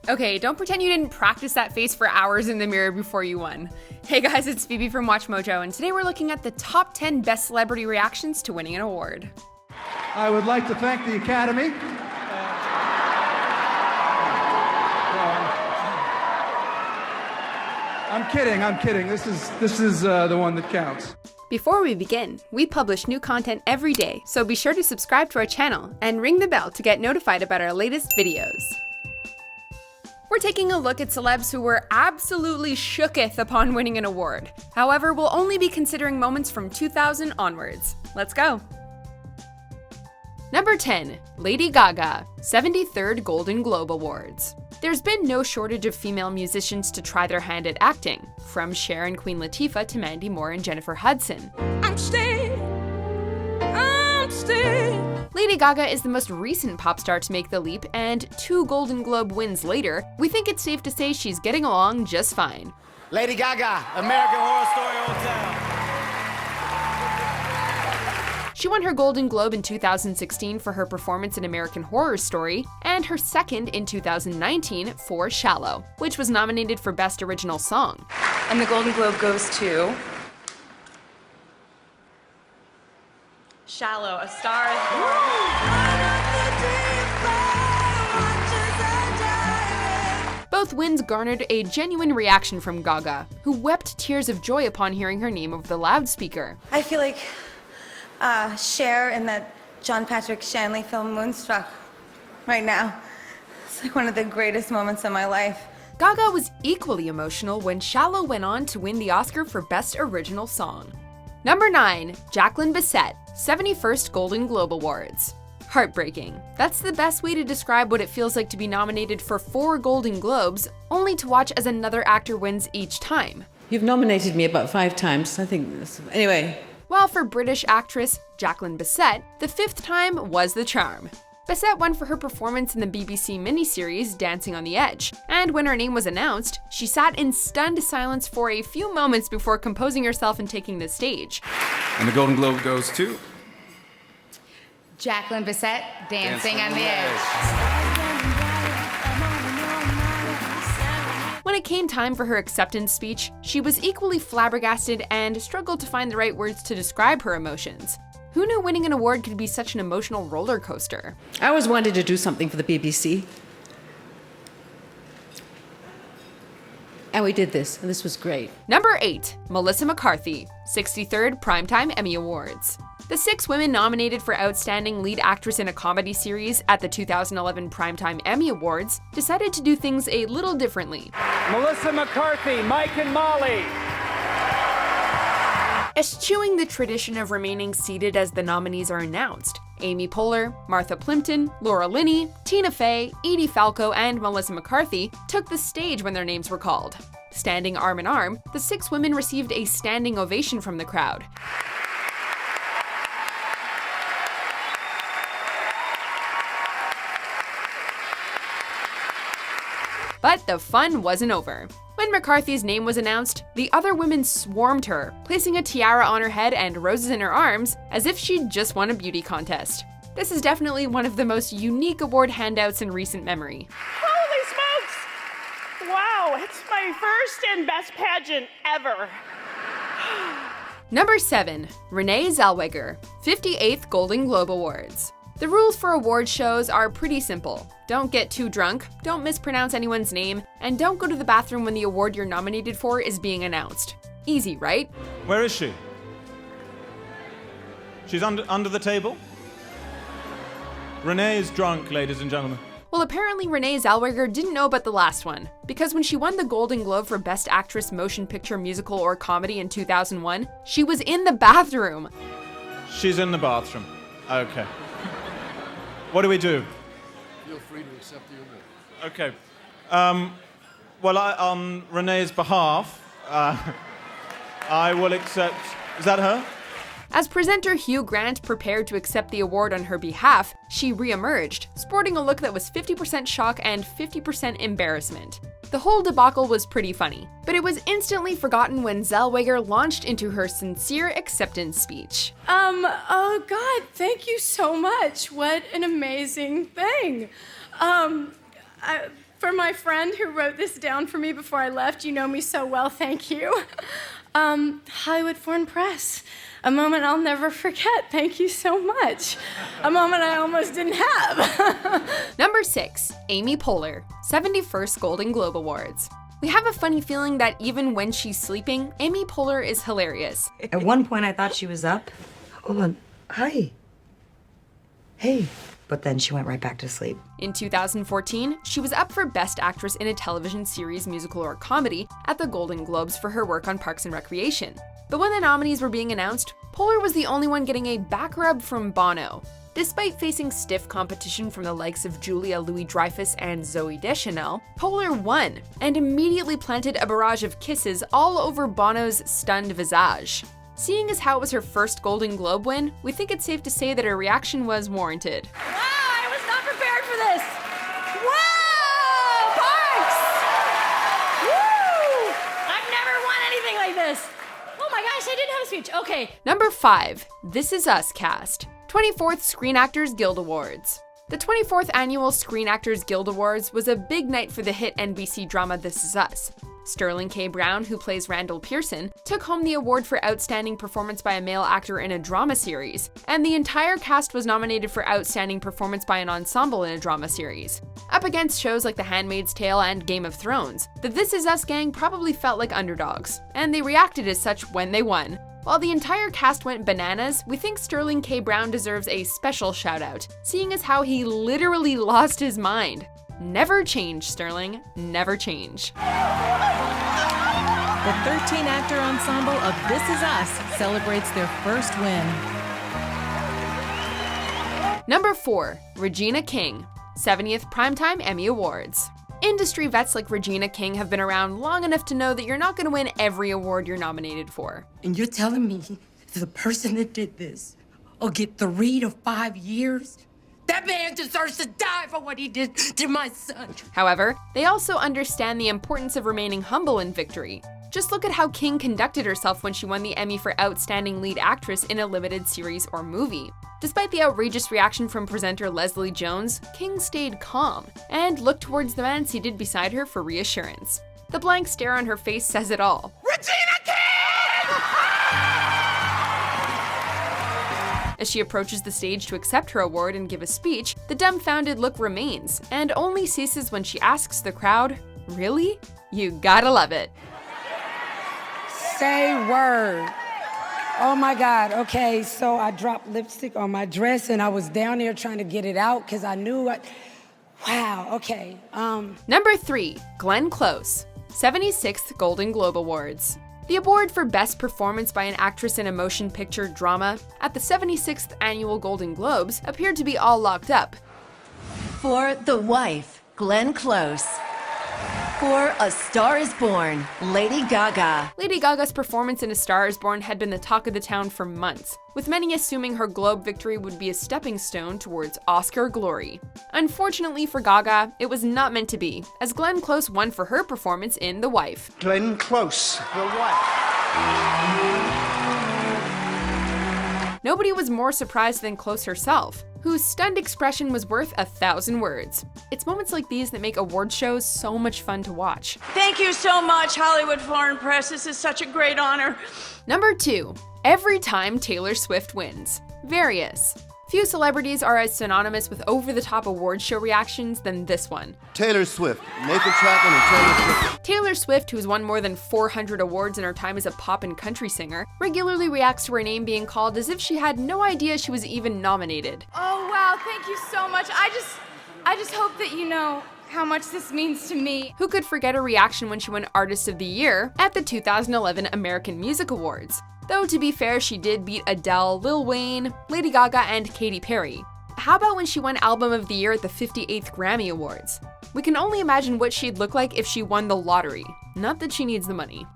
Okay, don't pretend you didn't practice that face for hours in the mirror before you won. Hey guys, it's Phoebe from WatchMojo, and today we're looking at the top 10 best celebrity reactions to winning an award. I would like to thank the Academy. I'm kidding. This is the one that counts. Before we begin, we publish new content every day, so be sure to subscribe to our channel and ring the bell to get notified about our latest videos. We're taking a look at celebs who were absolutely shooketh upon winning an award. However, we'll only be considering moments from 2000 onwards. Let's go. Number 10, Lady Gaga, 73rd Golden Globe Awards. There's been no shortage of female musicians to try their hand at acting, from Cher and Queen Latifah to Mandy Moore and Jennifer Hudson. I'm staying. Lady Gaga is the most recent pop star to make the leap, and 2 Golden Globe wins later, we think it's safe to say she's getting along just fine. Lady Gaga, American Horror Story Hotel. She won her Golden Globe in 2016 for her performance in American Horror Story, and her second in 2019 for Shallow, which was nominated for Best Original Song. And the Golden Globe goes to Shallow, A Star Is Born. Both wins garnered a genuine reaction from Gaga, who wept tears of joy upon hearing her name over the loudspeaker. I feel like Cher in that John Patrick Shanley film Moonstruck right now. It's like one of the greatest moments of my life. Gaga was equally emotional when Shallow went on to win the Oscar for Best Original Song. Number 9, Jacqueline Bisset, 71st Golden Globe Awards. Heartbreaking. That's the best way to describe what it feels like to be nominated for 4 Golden Globes, only to watch as another actor wins each time. You've nominated me about 5 times, I think. Anyway. While for British actress Jacqueline Bisset, the 5th time was the charm. Bisset won for her performance in the BBC miniseries Dancing on the Edge, and when her name was announced, she sat in stunned silence for a few moments before composing herself and taking the stage. And the Golden Globe goes to Jacqueline Bisset, Dancing on the Edge. When it came time for her acceptance speech, she was equally flabbergasted and struggled to find the right words to describe her emotions. Who knew winning an award could be such an emotional roller coaster? I always wanted to do something for the BBC. And we did this, and this was great. Number 8, Melissa McCarthy, 63rd Primetime Emmy Awards. The 6 women nominated for Outstanding Lead Actress in a Comedy Series at the 2011 Primetime Emmy Awards decided to do things a little differently. Melissa McCarthy, Mike and Molly. Eschewing the tradition of remaining seated as the nominees are announced, Amy Poehler, Martha Plimpton, Laura Linney, Tina Fey, Edie Falco, and Melissa McCarthy took the stage when their names were called. Standing arm in arm, the 6 women received a standing ovation from the crowd. But the fun wasn't over. When McCarthy's name was announced, the other women swarmed her, placing a tiara on her head and roses in her arms as if she'd just won a beauty contest. This is definitely one of the most unique award handouts in recent memory. Holy smokes! Wow, it's my first and best pageant ever. Number 7, Renee Zellweger, 58th Golden Globe Awards. The rules for award shows are pretty simple. Don't get too drunk, don't mispronounce anyone's name, and don't go to the bathroom when the award you're nominated for is being announced. Easy, right? Where is she? She's under the table? Renee is drunk, ladies and gentlemen. Well, apparently Renee Zellweger didn't know about the last one, because when she won the Golden Globe for Best Actress Motion Picture, Musical, or Comedy in 2001, she was in the bathroom. She's in the bathroom. Okay. What do we do? Feel free to accept the award. Okay. Well, on Renee's behalf, I will accept... Is that her? As presenter Hugh Grant prepared to accept the award on her behalf, she re-emerged, sporting a look that was 50% shock and 50% embarrassment. The whole debacle was pretty funny, but it was instantly forgotten when Zellweger launched into her sincere acceptance speech. Oh God, thank you so much. What an amazing thing. For my friend who wrote this down for me before I left, you know me so well, thank you. Hollywood Foreign Press. A moment I'll never forget. Thank you so much. A moment I almost didn't have. Number 6, Amy Poehler, 71st Golden Globe Awards. We have a funny feeling that even when she's sleeping, Amy Poehler is hilarious. At one point I thought she was up. Hold on. Hi. Hey. But then she went right back to sleep. In 2014, she was up for Best Actress in a Television Series, Musical, or Comedy at the Golden Globes for her work on Parks and Recreation. But when the nominees were being announced, Poehler was the only one getting a back rub from Bono. Despite facing stiff competition from the likes of Julia Louis-Dreyfus and Zooey Deschanel, Poehler won and immediately planted a barrage of kisses all over Bono's stunned visage. Seeing as how it was her first Golden Globe win, we think it's safe to say that her reaction was warranted. Wow, I was not prepared for this. Wow, Parks! Woo! I've never won anything like this. Oh my gosh, I didn't have a speech. Okay. Number 5, This Is Us cast, 24th Screen Actors Guild Awards. The 24th Annual Screen Actors Guild Awards was a big night for the hit NBC drama This Is Us. Sterling K. Brown, who plays Randall Pearson, took home the award for Outstanding Performance by a Male Actor in a Drama Series, and the entire cast was nominated for Outstanding Performance by an Ensemble in a Drama Series. Up against shows like The Handmaid's Tale and Game of Thrones, the This Is Us gang probably felt like underdogs, and they reacted as such when they won. While the entire cast went bananas, we think Sterling K. Brown deserves a special shout out, seeing as how he literally lost his mind. Never change, Sterling. Never change. The 13-actor ensemble of This Is Us celebrates their first win. Number 4, Regina King, 70th Primetime Emmy Awards. Industry vets like Regina King have been around long enough to know that you're not going to win every award you're nominated for. And you're telling me the person that did this will get 3 to 5 years? That man deserves to die for what he did to my son. However, they also understand the importance of remaining humble in victory. Just look at how King conducted herself when she won the Emmy for Outstanding Lead Actress in a Limited Series or Movie. Despite the outrageous reaction from presenter Leslie Jones, King stayed calm and looked towards the man seated beside her for reassurance. The blank stare on her face says it all. Regina King! As she approaches the stage to accept her award and give a speech, the dumbfounded look remains, and only ceases when she asks the crowd, "Really? You gotta love it." Say word. Oh my God, okay, so I dropped lipstick on my dress and I was down there trying to get it out because I knew wow, okay. Number 3, Glenn Close, 76th Golden Globe Awards. The award for Best Performance by an Actress in a Motion Picture Drama at the 76th Annual Golden Globes appeared to be all locked up. For The Wife, Glenn Close. For A Star Is Born, Lady Gaga. Lady Gaga's performance in A Star Is Born had been the talk of the town for months, with many assuming her Globe victory would be a stepping stone towards Oscar glory. Unfortunately for Gaga, it was not meant to be, as Glenn Close won for her performance in The Wife. Glenn Close, The Wife. Nobody was more surprised than Close herself, whose stunned expression was worth 1,000 words. It's moments like these that make award shows so much fun to watch. Thank you so much, Hollywood Foreign Press. This is such a great honor. Number 2, every time Taylor Swift wins. Various. Few celebrities are as synonymous with over-the-top award show reactions than this one. Taylor Swift, Nathan Chapman and Taylor Swift. Taylor Swift, who's won more than 400 awards in her time as a pop and country singer, regularly reacts to her name being called as if she had no idea she was even nominated. Oh wow, thank you so much. I just hope that you know how much this means to me. Who could forget her reaction when she won Artist of the Year at the 2011 American Music Awards? Though to be fair, she did beat Adele, Lil Wayne, Lady Gaga, and Katy Perry. How about when she won Album of the Year at the 58th Grammy Awards? We can only imagine what she'd look like if she won the lottery. Not that she needs the money.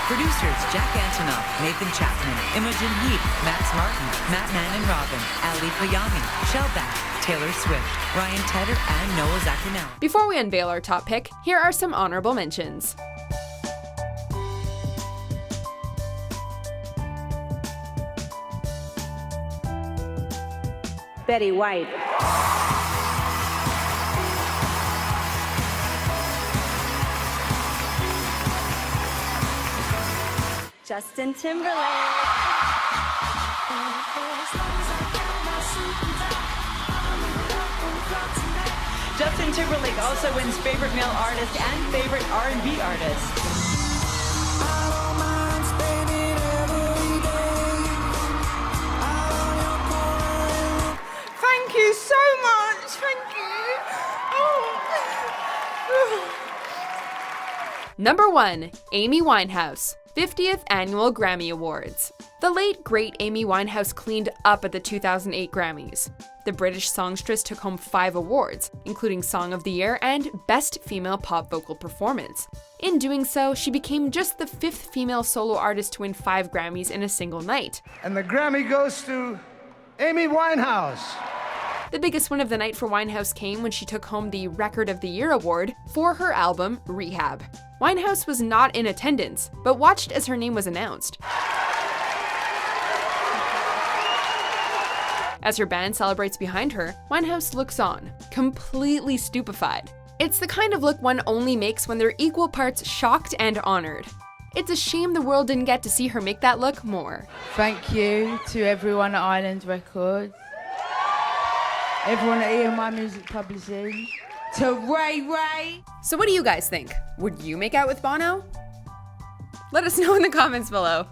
Producers Jack Antonoff, Nathan Chapman, Imogen Heap, Max Martin, Matt Mann and Robin, Ali Payami, Shellback, Taylor Swift, Ryan Tedder, and Noah Zaccanelli. Before we unveil our top pick, here are some honorable mentions. Betty White. Justin Timberlake. Justin Timberlake also wins Favorite Male Artist and Favorite R&B Artist. Thank you so much. Thank you. Oh. Number 1, Amy Winehouse, 50th Annual Grammy Awards. The late, great Amy Winehouse cleaned up at the 2008 Grammys. The British songstress took home 5 awards, including Song of the Year and Best Female Pop Vocal Performance. In doing so, she became just the 5th female solo artist to win 5 Grammys in a single night. And the Grammy goes to Amy Winehouse. The biggest win of the night for Winehouse came when she took home the Record of the Year award for her album, Rehab. Winehouse was not in attendance, but watched as her name was announced. As her band celebrates behind her, Winehouse looks on, completely stupefied. It's the kind of look one only makes when they're equal parts shocked and honored. It's a shame the world didn't get to see her make that look more. Thank you to everyone at Island Records, everyone at EMI Music Publishing, to Ray. So what do you guys think? Would you make out with Bono? Let us know in the comments below.